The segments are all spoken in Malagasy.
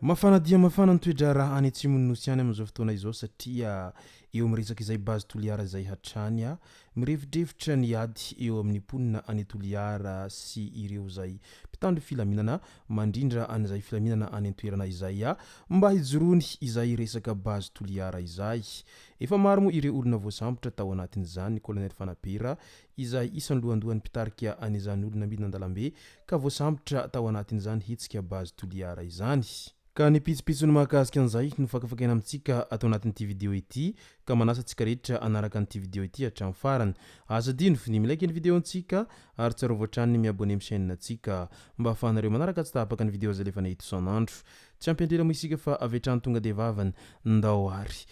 Mafana dia mafana nitoedra raha any atsimony nosy any amin'izao fotoana izao satria eo miresaka izay bazy Toliara izay hatrany a mirevidrevitra ny ady eo amin'ny ponina any Toliara sy ireo zay mpitandro filaminana mandrindra an'izay filaminana any an-toerana izay a mba hijorony izay resaka bazy Toliara izay. Efa maro moa ireo olona Vaoasambotra tao anatin'izany colonel Fanampera izay isan'ny lohandohan'ny mpitarika an'izany olona midina an-dalambe ka Vaoasambotra tao anatin'izany hetsika bazy Toliara izany. Ka ny pitsopitsony mahakasika an'izay no fakafakaina amintsika atao anatin'ity video ity ka manasa antsika rehetra anaraka an'ity video ity hatramin'ny farany. Asa dino ny milaiky ny video antsika ary tsara voatrany ny Abonneo amin'ny chaîne antsika mba ahafahanareo manaraka tsy tapaka ny video zay lefa nahita isan'andro. Tsy ampiantela moa isika fa avy hatrany tonga dia vavany ndao ary.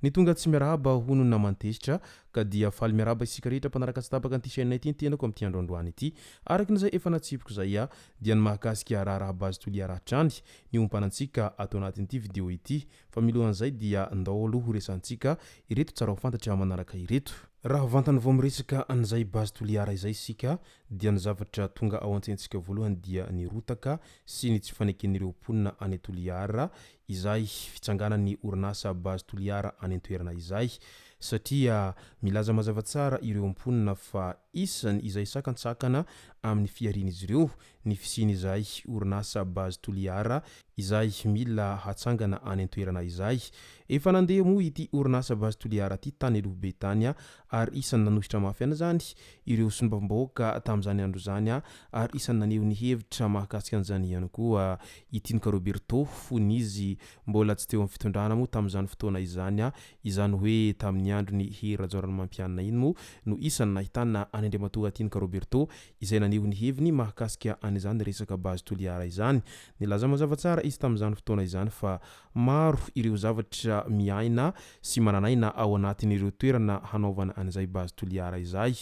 Ny tonga tsy miarahaba hono namantesitra ka dia faly miarahaba isika rehetra mpanaraka tsy tapaka an'ity chaîne ity tenako amin'ity androandroany ity araka n'izay efa natsipiko zay a dia ny mahakasika raha bazy Toliara hatrany ny ompanantsika atao anatin'ity video ity fa milohan'izay dia ndao aloha ho resantsika ireto tsara ho fantatra manaraka ireto. Raha vantany vao miresaka an'izay bazy Toliara izay sika dia ny zavatra tonga ao antsentsika voalohany dia ny rotaka sy ny tsy faneken'ireo ponina any Toliara izay fitsanganan'ny orinasa bazy Toliara any an-toerana izay satria milaza mazava tsara ireo mponina fa isany izay sakantsakana amin'ny fiarin'izy ireo ny fisiny izay orinasa bazy Toliara izay mila hatsangana any an-toerana izay. Efa nandeha moa ity orinasa bazy Toliara ity tany alobe tany ary isany nanositra mafy an'izany ireo sombam-bahoaka tamin'izany andro zany ary isany naneho ny hevitra mahakasika an'izany ihany koa ity Roberto fony izy mbola tsy teo amin'ny fitondrana moa tamin'izany fotoana izany izany hoe tamin'ny andron'ny herajaorany mampianina iny moa no isany nahitana any Andriamatoa ity Roberto izay naneho ny heviny mahakasika an'izany resaka bazy Toliara izany. Nilaza mazava tsara izy tamin'izany fotoana izany fa maro ireo zavatra miaina sy mananaina ao anatin'ireo toerana hanaovana an'izay bazy Toliara izay.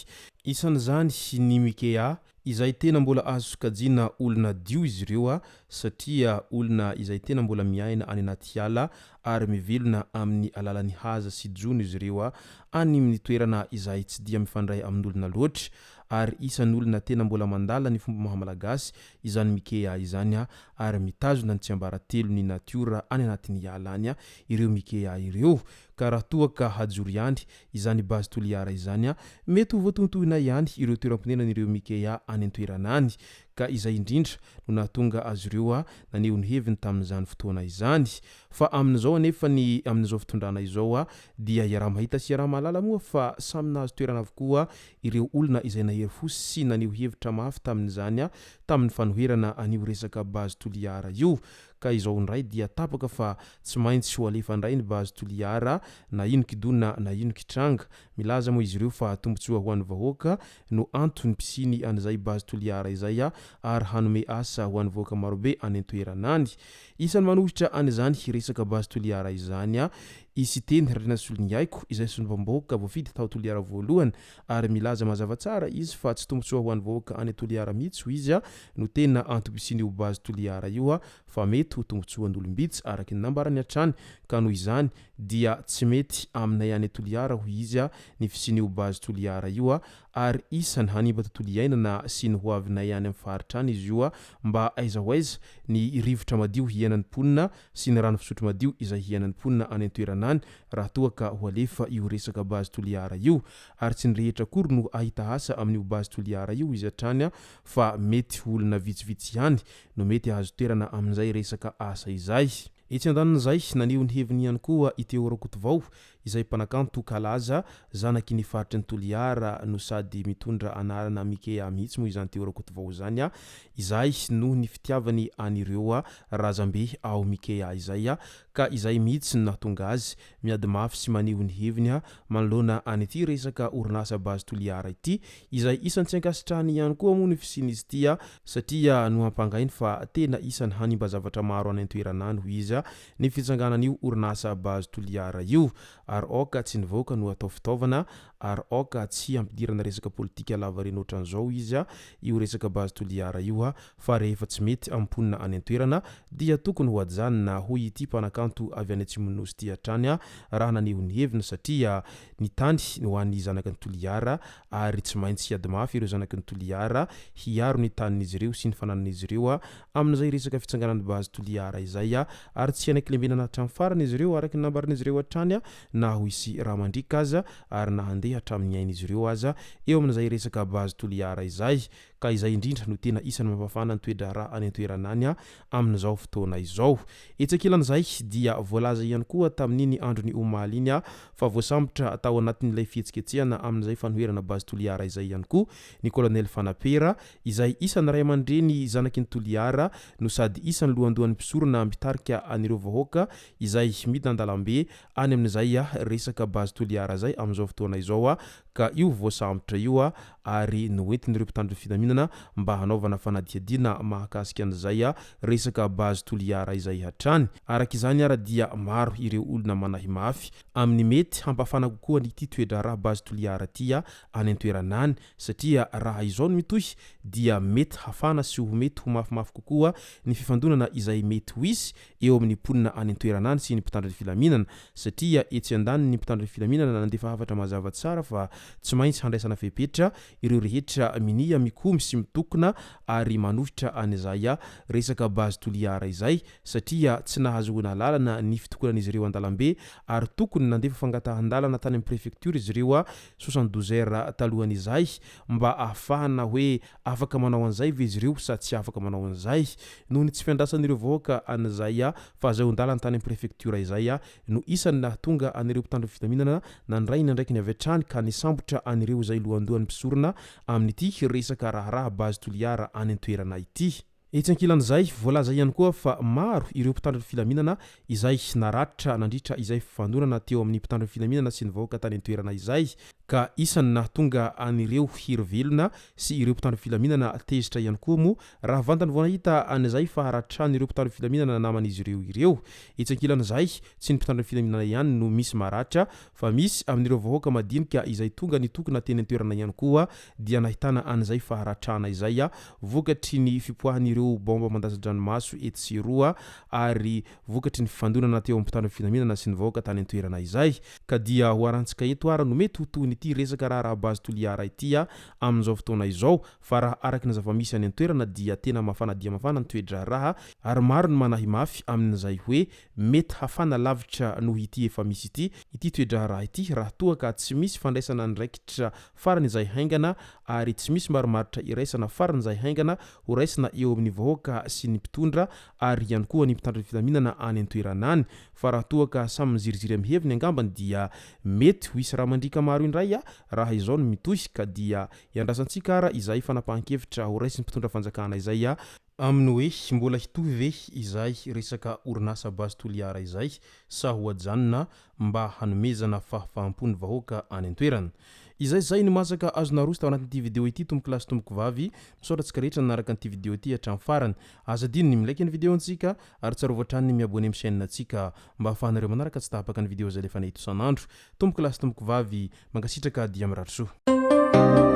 Isan'izany ny Miha izay tena mbola azo sokajiana olona dio izy ireo satria olona izay tena mbola miaina any anaty ala ary mivelona amin'ny alalan'ny haza sy jono izy ireo any amin'ny toerana izay tsy dia mifandray amin'olona loatra ary isan'ny olona tena mbola mandala ny fomba maha malagasy izany Miha izany ary mitazona ny tsiambaratelo ny natiora any anatin'ny ala any ireo Miha ireo ka raha toa ka hajoro ihany izany bazy Toliara izany mety ho voatontohina ihany ireo toeram-ponenan'ireo Miha any an-toerana any ka izay indrindra no nahatonga azy ireo naneho ny heviny tamin'izany fotoana izany fa amin'izao anefa ny amin'izao fitondrana izao dia iaraha mahita sy iaraha mahalala moa fa samy nahazo toerana avokoa ireo olona izay nahery fosy sy naneho hevitra mafy tamin'izany tamin'ny fanoherana an'io resaka bazy Toliara io ka izao ndray dia tapaka fa tsy maintsy ho alefa ndray ny bazy Toliara na ino kidona na ino kitranga milaza moa izy ireo fa tombontsoa ho an'ny vahoaka no antony pisiny an'izay bazy Toliara izay ary hanome asa ho an'ny vahoaka marobe any an-toerana any. Isan'ny manohitra an'izany resaka bazy Toliara izany isy teny rarina solony haiko izay sombam-bahoaka voafidy tao Toliara voalohany ary milaza mazava tsara izy fa tsy tombontsoa ho an'ny vahoaka any Toliara mihitsy ho izy no tena antom-pisiny io bazy Toliara io fa mety ho tombontsoan'olombitsy araky ny nambarany hatrany ka noho izany dia tsy mety aminay any Toliara ho izy ny fisiny io bazy Toliara io ary isany hanimba tontolo iainana sy ny hoavinay any amin'ny faritra any izy io mba aiza ho aiza ny rivotra madio hiainan'ny mponina sy ny rano fisotro madio izay hiainan'ny mponina any an-toerana any raha toa ka ho alefa io resaka bazy Toliara io ary tsy ny rehetra kory no ahita asa amin'io bazy Toliara io izy hatrany fa mety olona vitsivitsy ihany no mety ahazo toerana amin'izay resaka asa izay. Etsy andanin'izay naneho ny heviny ihany koa iteo Rakotovao izay mpanakanto kalaza zanaky ny faritry ny Toliara no sady mitondra anarana Miha mihitsy moa izany teo Rakotovao zany izay noho ny fitiavany an'ireo razambe ao Miha izay ka izay mihitsy no nahatonga azy miady mafy sy maneho ny heviny manoloana an'ity resaka orinasa bazy Toliara ity izay isany tsy ankasitrahany ihany koa moa ny fisiny izy ity satria no hampangainy fa tena isany hanimba zavatra maro any an-toerana any ho izy zay ny fitsanganan'io orinasa base Toliara io ary oka tsy nivoaka no atao fitaovana ary oka tsy ampidirana resaka politika lava reny ohatran'izao izy io resaka base Toliara io fa rehefa tsy mety amponina any an-toerana dia tokony ho ajanona hoy ity mpanakanto avy any Atsimonosy ty hatrany raha naneho ny heviny satria ny tany ho an'ny zanaky ny Toliara ary tsy maintsy hiady mafy ireo zanaky ny Toliara hiaro ny tanin'izy ireo sy ny fananan'izy ireo amin'izay resaka fitsanganan'ny base Toliara izay ary tsy anaiky lembenana hatramin'ny farany izy ireo araky ny nambarin'izy ireo hatrany na ho isy raha mandrika aza ary na handeha hatramin'ny ain'izy ireo aza eo amin'izay resaka base Toliara izay ka izay indrindra no tena isany mampafana ny toedra raha any an-toerana any amin'izao fotoana izao. Etsakelan'izay dia voalaza ihany koa tamin'iny andron'ny omaly iny fa Vaoasambotra tao anatin'ilay fihetsiketsehana amin'izay fanoherana base Toliara izay ihany koa ny colonel Fanampera izay isany ray aman-dreny zanaky ny Toliara no sady isany lohandohan'ny mpisorona mitarika anireo vahoaka izay midina an-dalambe any amin'izay resaka base Toliara zay amin'izao fotoana izao ka io Vaoasambotra io ary noentin'ireo mpitandro filaminana mba hanaovana fanadihadiana mahakasika an'izay resaka base Toliara izay hatrany. Araka izany ara dia maro ireo olona manahy mafy amin'ny mety hampafana kokoa n'ity toedra raha base Toliara ty any an-toerana any satria raha izao no mitohy dia mety hafana sy ho mety ho mafimafy kokoa ny fifandonana izay mety ho isy eo amin'ny mponina any an-toerana any sy ny mpitandro filaminana satria etsy andany ny mpitandro filaminana nandefa hafatra mazava tsara fa tsy maintsy handraisana fepetra ireo rehetra Miha mikomy sy mitokona ary manohitra an'izay resaka base Toliara izay satria tsy nahazoana lalana ny fitokonan'izy ireo an-dalambe ary tokony nandefa fangatahan-dalana tany amin'ny préfecture izy ireo 72 heures talohan'izay mba ahafahana hoe afaka manao an'izay ve izy ireo sa tsy afaka manao an'izay noho ny tsy fiandrasan'ireo vahoaka an'izay fa azahoan-dalana tany amin'ny préfecture izay no isany nahatonga anireo mpitandro filaminana nandray ndraiky ny avy hatrany ka nisambotra anireo izay lohandohan'ny mpisorona amin'ity resaka raharaha base Toliara any an-toerana ity. Etsankilan'izay voalaza ihany koa fa maro ireo mpitandro filaminana izay naratra nandritra izay fifandonana teo amin'ny mpitandro filaminana sy ny vahoaka tany an-toerana izay ka isany nahatonga anireo hiry-velona sy ireo mpitandro filaminana tezitra ihany koa mo raha vantany vao nahita an'izay fa haratrany ireo mpitandro filaminana naman'izy ireo. Etsankilan'izay tsy ny mpitandro filaminana ihany no misy maratra fa misy amin'ireo vahoaka madinika izay tonga nitokona teny an-toerana ihany koa dia nahitana an'izay fa haratrana izay vokatry ny fipoahan'ireo bomba mandasa-dranomaso etsiroa ary vokatry ny fifandonana teo amin'ny mpitandro filaminana sy ny vahoaka tany an-toerana izay ka dia ho arantsika eto ara no mety ho toy ity resaka raha base Toliara ity amin'izao fotoana izao fa raha araky ny zava-misy any an-toerana dia tena mafana dia mafana ny toedra raha ary maro ny manahy mafy amin'izay hoe mety hafana lavitra noho ity efa misy ity toedra raha ity raha toa ka tsy misy fandraisana ndraikitra farany izay haingana ary tsy misy maromaritra iraisana farany izay haingana ho raisina eo amin'ny vahoaka sy ny mpitondra ary ihany koa ny mpitandro filaminana any an-toerana any fa raha toa ka samy miziriziry amin'ny heviny angambany dia mety ho isy raha mandrika maro indray raha izao no mitohy ka dia iandrasantsika ara izay fanapahan-kevitra ho raisy ny mpitondra fanjakana izay amin'ny hoe mbola hitovy ve izay resaka orinasa base Toliara izay sa ho ajanona mba hanomezana fahafahampony vahoaka any an-toerana. Izay no masaka azona rosta ao anatin'ity video ity tomboko lasy tomboko vavy misaotratsika rehetra nanaraka an'ity video ity hatramin'ny farany azadino ny milaiky ny video antsika ary tsarovatrany ny miabone amin'ny chaîne antsika mba ahafahanareo manaraka tsy tahapaka ny video zay lefa nahito isan'andro tomboko lasy tomboko vavy mankasitraka dia miratsoa.